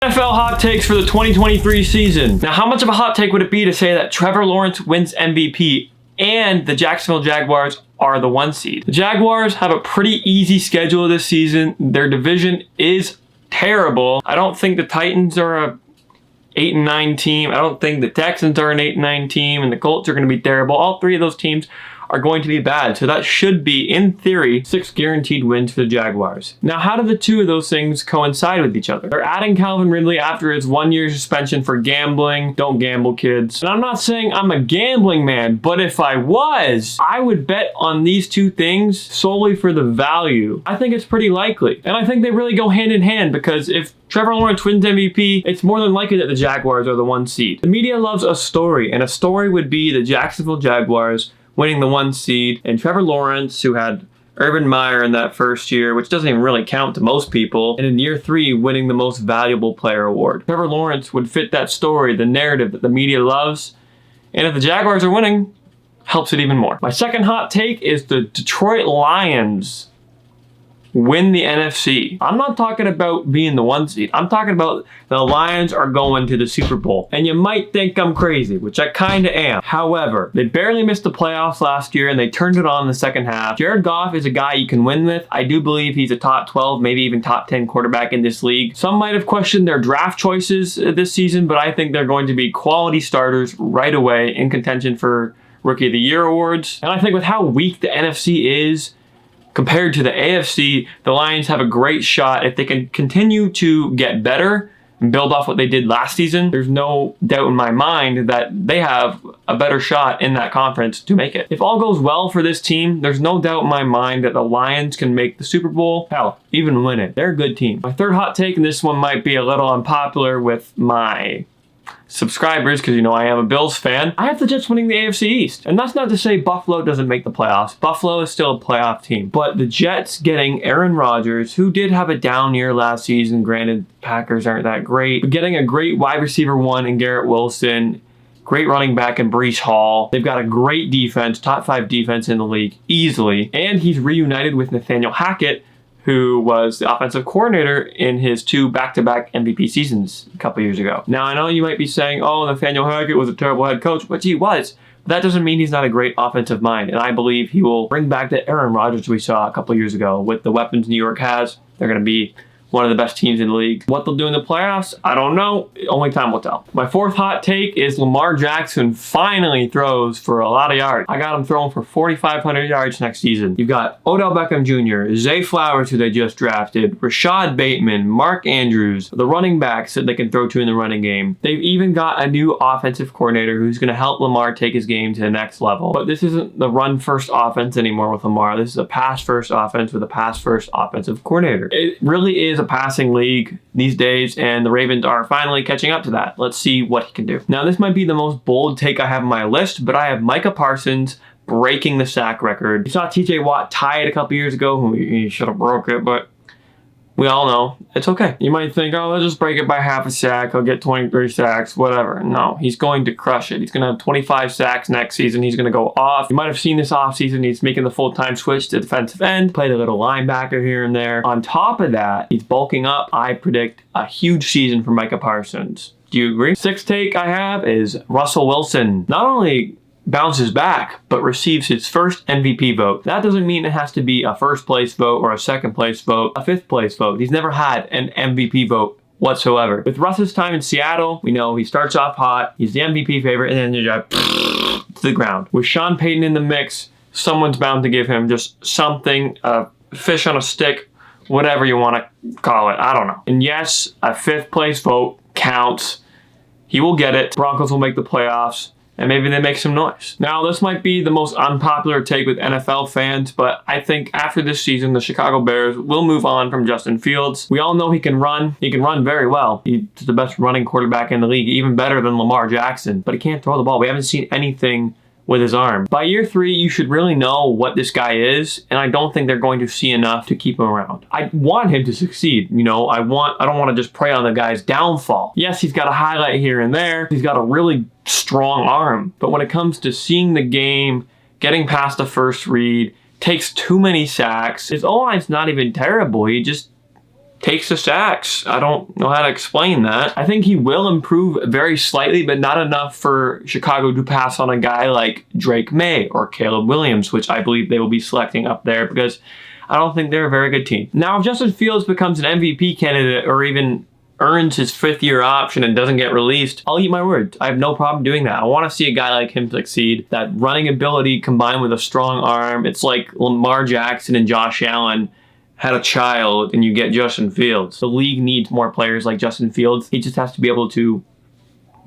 NFL hot takes for the 2023 season. Now, how much of a hot take would it be to say that Trevor Lawrence wins MVP and the Jacksonville Jaguars are the 1 seed? The Jaguars have a pretty easy schedule this season. Their division is terrible. I don't think the Titans are a 8-9 team. I don't think the Texans are an 8-9 team, and the Colts are going to be terrible. All 3 of those teams are going to be bad. So that should be, in theory, 6 guaranteed wins for the Jaguars. Now, how do the 2 of those things coincide with each other? They're adding Calvin Ridley after his 1-year suspension for gambling. Don't gamble, kids. And I'm not saying I'm a gambling man, but if I was, I would bet on these 2 things solely for the value. I think it's pretty likely. And I think they really go hand in hand, because if Trevor Lawrence wins MVP, it's more than likely that the Jaguars are the 1 seed. The media loves a story, and a story would be the Jacksonville Jaguars winning the 1 seed, and Trevor Lawrence, who had Urban Meyer in that first year, which doesn't even really count to most people, and in year 3 winning the most valuable player award. Trevor Lawrence would fit that story, the narrative that the media loves, and if the Jaguars are winning, helps it even more. My second hot take is the Detroit Lions win the NFC. I'm not talking about being the 1 seed. I'm talking about the Lions are going to the Super Bowl. And you might think I'm crazy, which I kind of am. However, they barely missed the playoffs last year and they turned it on in the second half. Jared Goff is a guy you can win with. I do believe he's a top 12, maybe even top 10 quarterback in this league. Some might have questioned their draft choices this season, but I think they're going to be quality starters right away in contention for Rookie of the Year awards. And I think with how weak the NFC is, compared to the AFC, the Lions have a great shot. If they can continue to get better and build off what they did last season, there's no doubt in my mind that they have a better shot in that conference to make it. If all goes well for this team, there's no doubt in my mind that the Lions can make the Super Bowl, hell, even win it. They're a good team. My third hot take, and this one might be a little unpopular with my subscribers, because you know I am a Bills fan, I have the Jets winning the AFC East. And that's not to say Buffalo doesn't make the playoffs. Buffalo is still a playoff team. But the Jets getting Aaron Rodgers, who did have a down year last season, granted Packers aren't that great, but getting a great wide receiver 1 in Garrett Wilson, great running back in Breece Hall. They've got a great defense, top 5 defense in the league, easily. And he's reunited with Nathaniel Hackett, who was the offensive coordinator in his 2 back-to-back MVP seasons a couple years ago. Now, I know you might be saying, oh, Nathaniel Hackett was a terrible head coach, which he was. But that doesn't mean he's not a great offensive mind, and I believe he will bring back the Aaron Rodgers we saw a couple years ago. With the weapons New York has, they're going to be one of the best teams in the league. What they'll do in the playoffs, I don't know. Only time will tell. My fourth hot take is Lamar Jackson finally throws for a lot of yards. I got him throwing for 4,500 yards next season. You've got Odell Beckham Jr., Zay Flowers, who they just drafted, Rashad Bateman, Mark Andrews, the running backs that they can throw to in the running game. They've even got a new offensive coordinator who's going to help Lamar take his game to the next level. But this isn't the run-first offense anymore with Lamar. This is a pass-first offense with a pass-first offensive coordinator. It really is a passing league these days, and the Ravens are finally catching up to that. Let's see what he can do. Now, this might be the most bold take I have on my list, but I have Micah Parsons breaking the sack record. You saw TJ Watt tie it a couple years ago. He should have broke it, but we all know it's okay. You might think, oh, let's just break it by half a sack. He'll get 23 sacks, whatever. No, he's going to crush it. He's going to have 25 sacks next season. He's going to go off. You might have seen this offseason. He's making the full-time switch to defensive end, played a little linebacker here and there. On top of that, he's bulking up. I predict a huge season for Micah Parsons. Do you agree? Sixth take I have is Russell Wilson. Not only bounces back, but receives his first MVP vote. That doesn't mean it has to be a first place vote or a second place vote, a fifth place vote. He's never had an MVP vote whatsoever. With Russ's time in Seattle, we know he starts off hot, he's the MVP favorite, and then you just to the ground. With Sean Payton in the mix, someone's bound to give him just something, a fish on a stick, whatever you want to call it. I don't know. And yes, a fifth place vote counts. He will get it. Broncos will make the playoffs, and maybe they make some noise. Now, this might be the most unpopular take with NFL fans, but I think after this season, the Chicago Bears will move on from Justin Fields. We all know he can run. He can run very well. He's the best running quarterback in the league, even better than Lamar Jackson, but he can't throw the ball. We haven't seen anything with his arm. By year 3, you should really know what this guy is, and I don't think they're going to see enough to keep him around. I want him to succeed. You know, I don't want to just prey on the guy's downfall. Yes, he's got a highlight here and there. He's got a really strong arm, but when it comes to seeing the game, getting past the first read, takes too many sacks. His O-line's not even terrible. He just takes the sacks. I don't know how to explain that. I think he will improve very slightly, but not enough for Chicago to pass on a guy like Drake May or Caleb Williams, which I believe they will be selecting up there because I don't think they're a very good team. Now, if Justin Fields becomes an MVP candidate or even earns his 5th-year option and doesn't get released, I'll eat my words. I have no problem doing that. I want to see a guy like him succeed. That running ability combined with a strong arm, it's like Lamar Jackson and Josh Allen had a child and you get Justin Fields. The league needs more players like Justin Fields. He just has to be able to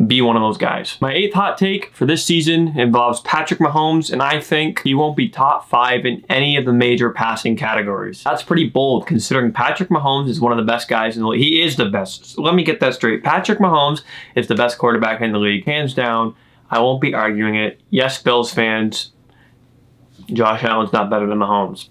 be one of those guys. My 8th hot take for this season involves Patrick Mahomes, and I think he won't be top 5 in any of the major passing categories. That's pretty bold considering Patrick Mahomes is one of the best guys in the league. He is the best. So let me get that straight. Patrick Mahomes is the best quarterback in the league, hands down. I won't be arguing it. Yes, Bills fans, Josh Allen's not better than Mahomes.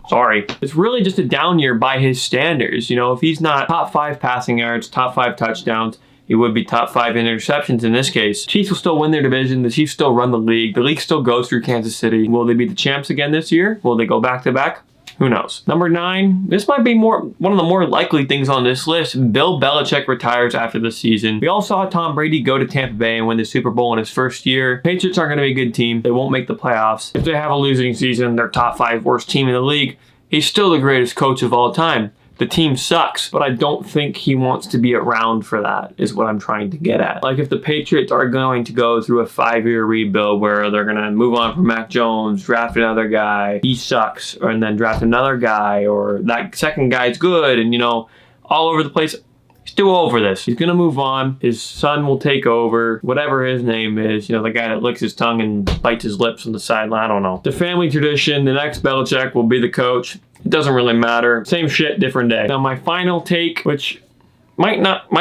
Sorry. It's really just a down year by his standards. You know, if he's not top 5 passing yards, top 5 touchdowns, he would be top 5 interceptions in this case. Chiefs will still win their division. The Chiefs still run the league. The league still goes through Kansas City. Will they be the champs again this year? Will they go back-to-back? Who knows? Number 9, this might be one of the more likely things on this list. Bill Belichick retires after the season. We all saw Tom Brady go to Tampa Bay and win the Super Bowl in his first year. Patriots aren't going to be a good team. They won't make the playoffs. If they have a losing season, they're top 5 worst team in the league. He's still the greatest coach of all time. The team sucks, but I don't think he wants to be around for that, is what I'm trying to get at. Like, if the Patriots are going to go through a 5-year rebuild where they're going to move on from Mac Jones, draft another guy, he sucks, and then draft another guy, or that second guy's good, and, you know, all over the place, he's too over this. He's going to move on. His son will take over, whatever his name is, you know, the guy that licks his tongue and bites his lips on the sideline, I don't know. The family tradition, the next Belichick will be the coach. It doesn't really matter. Same shit, different day. Now, my final take, which might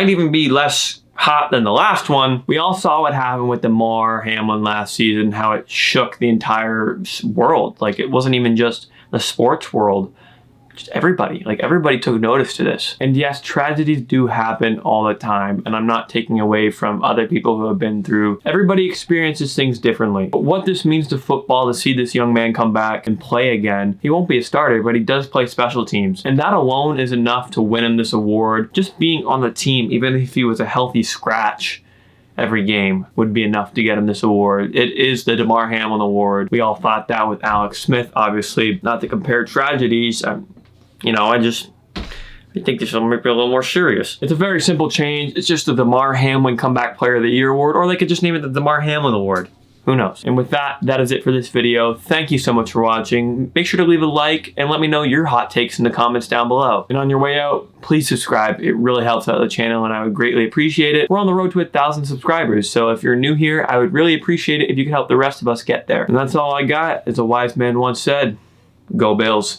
even be less hot than the last one. We all saw what happened with Damar Hamlin last season, how it shook the entire world. Like, it wasn't even just the sports world. Just everybody. Like, everybody took notice to this. And yes, tragedies do happen all the time, and I'm not taking away from other people who have been through. Everybody experiences things differently. But what this means to football to see this young man come back and play again, he won't be a starter, but he does play special teams. And that alone is enough to win him this award. Just being on the team, even if he was a healthy scratch every game, would be enough to get him this award. It is the Damar Hamlin Award. We all thought that with Alex Smith, obviously. Not to compare tragedies. You know, I think this will make it a little more serious. It's a very simple change. It's just the Damar Hamlin Comeback Player of the Year Award, or they could just name it the Damar Hamlin Award. Who knows? And with that, that is it for this video. Thank you so much for watching. Make sure to leave a like and let me know your hot takes in the comments down below. And on your way out, please subscribe. It really helps out the channel and I would greatly appreciate it. We're on the road to 1,000 subscribers, so if you're new here, I would really appreciate it if you could help the rest of us get there. And that's all I got. As a wise man once said, go Bills.